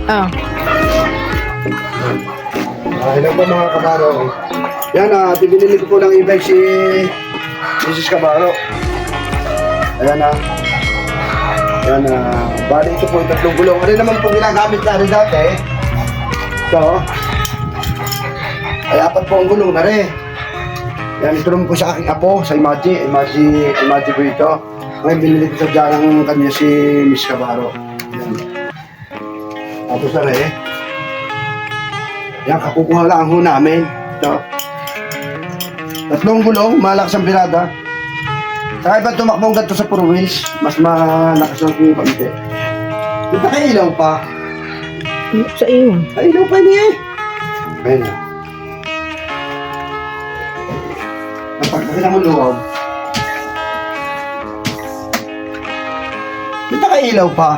Ah. Hello po mga kabaro. Yan, binili ko po ng e-bike si Mrs. Kabaro. Ayan Ayan, bali ito po yung tatlong gulong. Ano naman po ginagamit na rin dati? Ito. Ay, apat po ang gulong na rin. Yan, ito naman po sa aking apo, sa Imaji po ito. Ngayon, binili ko sa dyan ng kanya si Miss Kabaro. Yan. Tapos na rin. Yan, kakukuha lang ho namin. Ito. Tatlong gulong, malakas ang birada. Saka iba tumakbong ganito sa 4 wheels, mas malakas ang kumipamite. Di ba kayo ilaw pa? Sa iyo. Ay, ilaw pa niya eh. Ayun na. Napagpakita mo luwaw. Di ba kayo ilaw pa?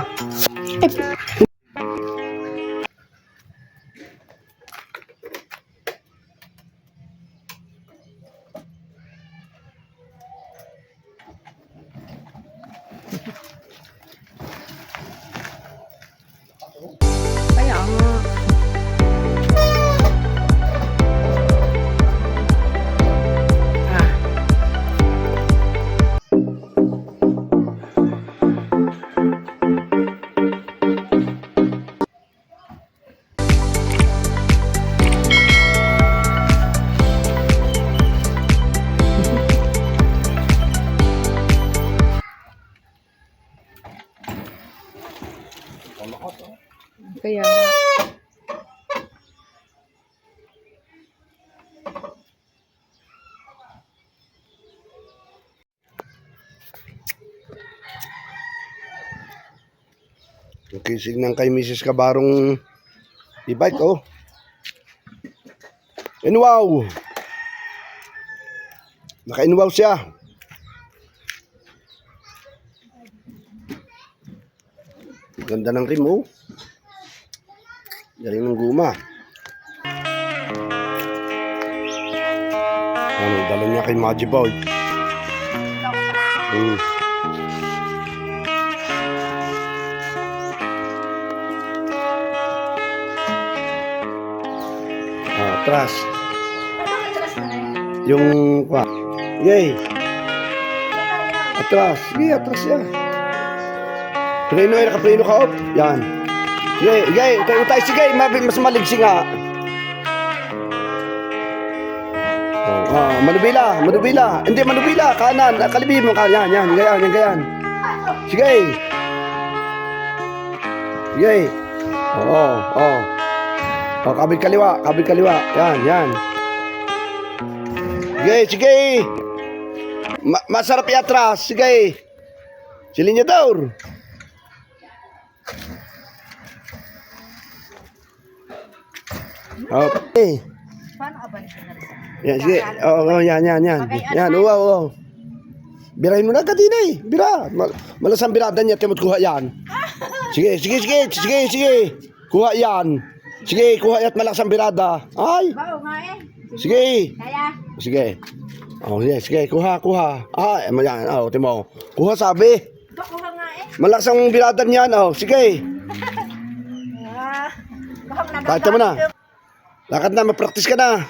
Kaya nga. Kaya nga. Kisig ng kay Mrs. Kabarong e-bike, oh. Inwaw! Naka-inwaw siya. Ganda ng rim, oh. Galing ng guma. Ano, dala niya kay Maji Boy. Atras. Yung pa. Yay. Atras. Sige, atras yan. Preno ay nakapreno ka, op. Yan. Sige, tayo, sige, mas maligsi nga. Manubila. Hindi, manubila, kanan, kalibi mo, yan, gayan. Sige. Kabit kaliwa, yan. Sige. Masarap i-atras, sige. Silinyador. Okay. Paano aban siya na rin? Yan, sige. Yan. Yan, wow. Birahin mo na agad din eh. Bira. Malasang birada niya, timot kuha yan. Sige. Kuha yan. Sige, kuha yan, malasang birada. Ay. Bao nga eh. Sige. Kaya? Sige. Sige, kuha. Ay, yan, timo. Kuha sabi. Bakuha nga eh. Malasang birada niyan, sige. Bahang Kahit mo na. Lakad na, mag-practice ka na.